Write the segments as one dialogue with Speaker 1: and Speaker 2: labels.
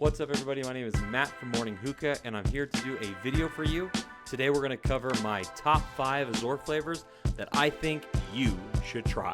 Speaker 1: What's up, everybody? My name is Matt from Morning Hookah, and I'm here to do a video for you. Today we're going to cover my top 5 Azure flavors that I think you should try.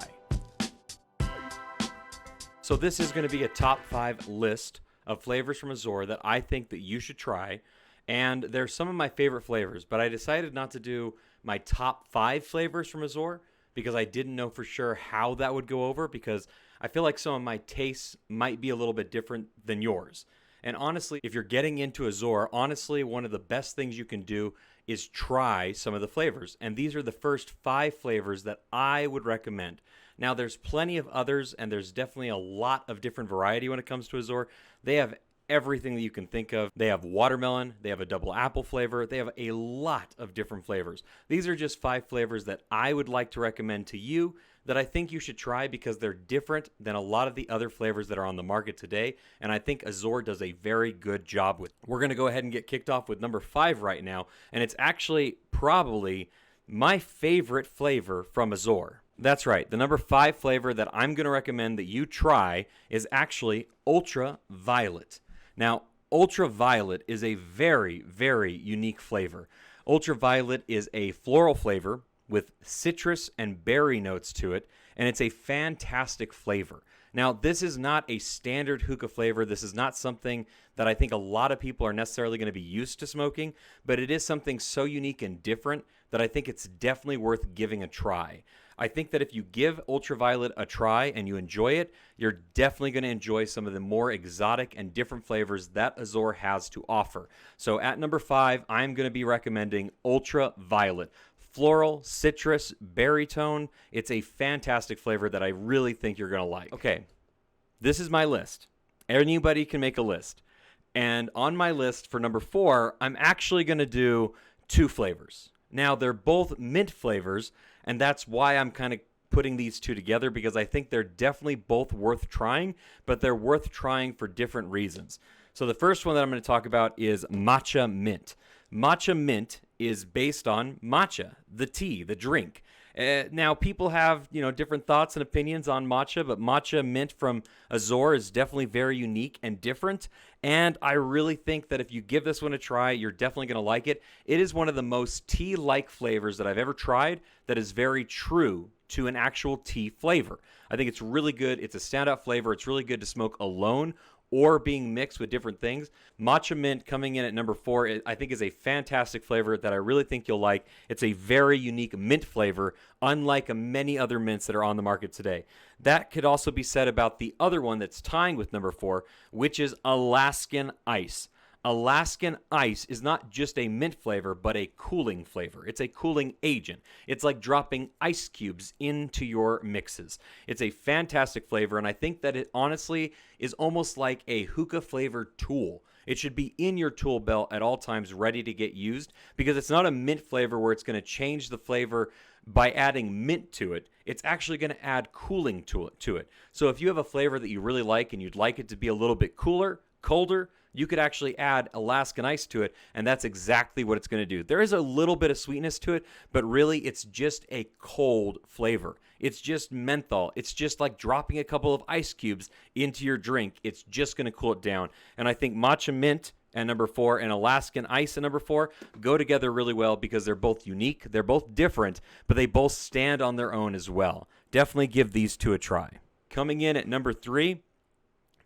Speaker 1: So this is going to be a top 5 list of flavors from Azure that I think that you should try. And they're some of my favorite flavors, but I decided not to do my top 5 flavors from Azure because I didn't know for sure how that would go over, because I feel like some of my tastes might be a little bit different than yours. And honestly, if you're getting into Azure, honestly, one of the best things you can do is try some of the flavors. And these are the first 5 flavors that I would recommend. Now, there's plenty of others, and there's definitely a lot of different variety when it comes to Azure. They have everything that you can think of. They have watermelon, they have a double apple flavor, they have a lot of different flavors. These are just 5 flavors that I would like to recommend to you that I think you should try because they're different than a lot of the other flavors that are on the market today, and I think Azure does a very good job with. We're going to go ahead and get kicked off with number 5 right now, and it's actually probably my favorite flavor from Azure. That's right. The number 5 flavor that I'm going to recommend that you try is actually Ultraviolet. Now, Ultraviolet is a very, very unique flavor. Ultraviolet is a floral flavor with citrus and berry notes to it, and it's a fantastic flavor. Now, this is not a standard hookah flavor. This is not something that I think a lot of people are necessarily going to be used to smoking, but it is something so unique and different that I think it's definitely worth giving a try. I think that if you give Ultraviolet a try and you enjoy it, you're definitely going to enjoy some of the more exotic and different flavors that Azure has to offer. So at number 5, I'm going to be recommending Ultraviolet. Floral, citrus, berry tone. It's a fantastic flavor that I really think you're going to like. Okay, this is my list. Anybody can make a list. And on my list for number 4, I'm actually going to do 2 flavors. Now, they're both mint flavors, and that's why I'm kind of putting these 2 together, because I think they're definitely both worth trying, but they're worth trying for different reasons. So the first one that I'm going to talk about is Matcha Mint. Matcha Mint is based on matcha, the tea, the drink. Now, people have, different thoughts and opinions on matcha, but Matcha Mint from Azure is definitely very unique and different. And I really think that if you give this one a try, you're definitely going to like it. It is one of the most tea-like flavors that I've ever tried that is very true to an actual tea flavor. I think it's really good. It's a standout flavor. It's really good to smoke alone or being mixed with different things. Matcha Mint coming in at number 4, I think is a fantastic flavor that I really think you'll like. It's a very unique mint flavor, unlike many other mints that are on the market today. That could also be said about the other one that's tying with number 4, which is Alaskan Ice. Alaskan Ice is not just a mint flavor, but a cooling flavor. It's a cooling agent. It's like dropping ice cubes into your mixes. It's a fantastic flavor, and I think that it honestly is almost like a hookah flavor tool. It should be in your tool belt at all times, ready to get used, because it's not a mint flavor where it's going to change the flavor by adding mint to it. It's actually going to add cooling to it. So if you have a flavor that you really like and you'd like it to be a little bit cooler, colder, you could actually add Alaskan Ice to it, and that's exactly what it's going to do. There is a little bit of sweetness to it, but really it's just a cold flavor. It's just menthol. It's just like dropping a couple of ice cubes into your drink. It's just going to cool it down. And I think Matcha Mint at number 4 and Alaskan Ice at number 4 go together really well because they're both unique, they're both different, but they both stand on their own as well. Definitely give these 2 a try. Coming in at number 3,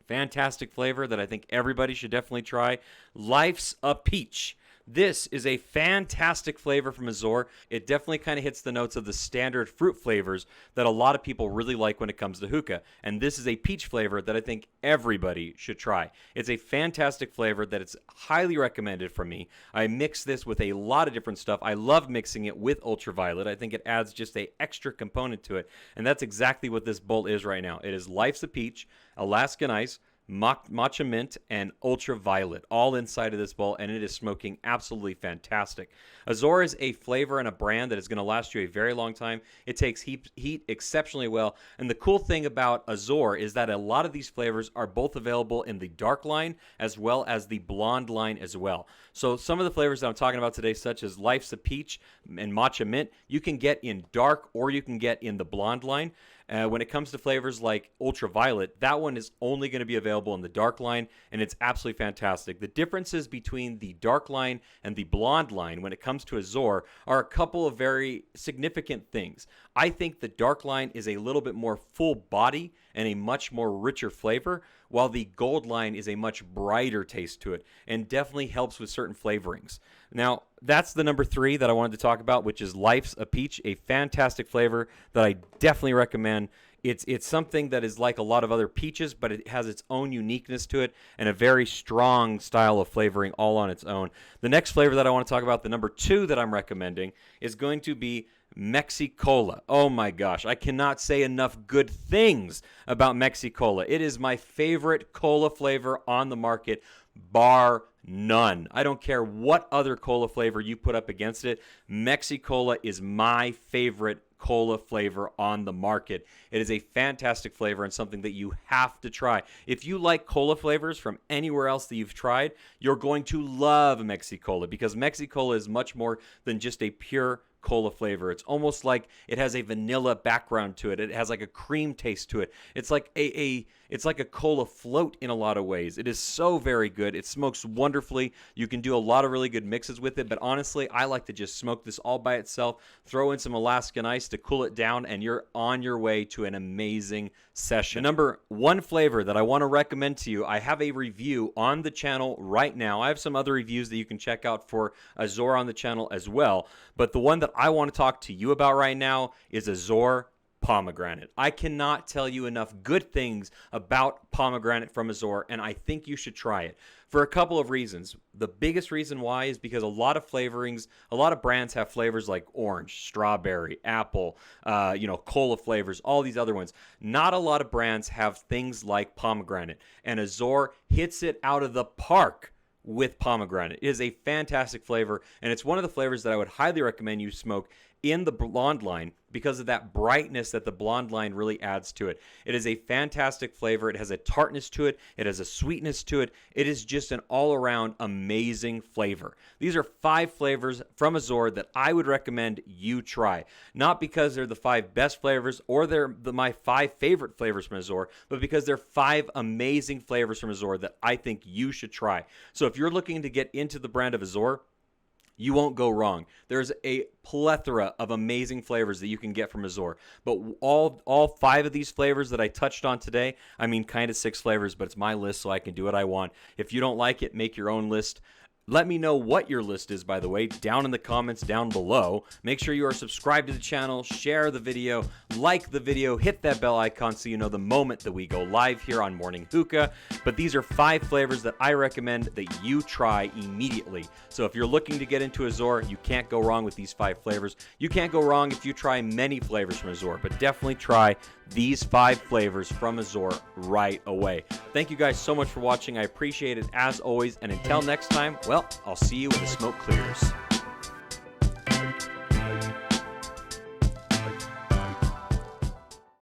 Speaker 1: fantastic flavor that I think everybody should definitely try, Life's a Peach. This is a fantastic flavor from Azure. It definitely kind of hits the notes of the standard fruit flavors that a lot of people really like when it comes to hookah. And this is a peach flavor that I think everybody should try. It's a fantastic flavor that it's highly recommended from me. I mix this with a lot of different stuff. I love mixing it with Ultraviolet. I think it adds just an extra component to it. And that's exactly what this bowl is right now. It is Life's a Peach, Alaskan Ice, Matcha Mint, and Ultraviolet all inside of this bowl, and it is smoking absolutely fantastic. Azure is a flavor and a brand that is going to last you a very long time. It takes heat exceptionally well, and the cool thing about Azure is that a lot of these flavors are both available in the dark line as well as the blonde line as well. So some of the flavors that I'm talking about today, such as Life's a Peach and Matcha Mint, you can get in dark or you can get in the blonde line. When it comes to flavors like Ultraviolet, that one is only going to be available in the dark line, and it's absolutely fantastic. The differences between the dark line and the blonde line when it comes to Azure are a couple of very significant things. I think the dark line is a little bit more full body and a much more richer flavor, while the gold line is a much brighter taste to it and definitely helps with certain flavorings. Now, that's the number 3 that I wanted to talk about, which is Life's a Peach, a fantastic flavor that I definitely recommend. It's something that is like a lot of other peaches, but it has its own uniqueness to it and a very strong style of flavoring all on its own. The next flavor that I want to talk about, the number 2 that I'm recommending, is going to be MexiCola. Oh my gosh, I cannot say enough good things about MexiCola. It is my favorite cola flavor on the market, bar none. I don't care what other cola flavor you put up against it. MexiCola is my favorite cola flavor on the market. It is a fantastic flavor and something that you have to try. If you like cola flavors from anywhere else that you've tried, you're going to love MexiCola, because MexiCola is much more than just a pure cola flavor. It's almost like it has a vanilla background to it. It has like a cream taste to it. It's like it's like a cola float in a lot of ways. It is so very good. It smokes wonderfully. You can do a lot of really good mixes with it, but honestly, I like to just smoke this all by itself, throw in some Alaskan ice to cool it down, and you're on your way to an amazing session. The number 1 flavor that I want to recommend to you, I have a review on the channel right now. I have some other reviews that you can check out for Azure on the channel as well, but the one that I want to talk to you about right now is Azure Pomegranate. I cannot tell you enough good things about Pomegranate from Azure, and I think you should try it for a couple of reasons. The biggest reason why is because a lot of flavorings, a lot of brands have flavors like orange, strawberry, apple, cola flavors, all these other ones. Not a lot of brands have things like Pomegranate, and Azure hits it out of the park with Pomegranate. It is a fantastic flavor, and it's one of the flavors that I would highly recommend you smoke in the blonde line because of that brightness that the blonde line really adds to it. It is a fantastic flavor. It has a tartness to it. It has a sweetness to it. It is just an all-around amazing flavor. These are 5 flavors from Azure that I would recommend you try. Not because they're the 5 best flavors or they're my 5 favorite flavors from Azure, but because they're 5 amazing flavors from Azure that I think you should try. So if you're looking to get into the brand of Azure, you won't go wrong. There's a plethora of amazing flavors that you can get from Azure. But all 5 of these flavors that I touched on today, I mean kind of 6 flavors, but it's my list so I can do what I want. If you don't like it, make your own list. Let me know what your list is, by the way, down in the comments down below. Make sure you are subscribed to the channel, share the video, like the video, hit that bell icon so you know the moment that we go live here on Morning Hookah. But these are 5 flavors that I recommend that you try immediately. So if you're looking to get into Azure, you can't go wrong with these 5 flavors. You can't go wrong if you try many flavors from Azure, but definitely try these 5 flavors from Azure right away. Thank you guys so much for watching. I appreciate it as always. And until next time, well, I'll see you when the smoke clears.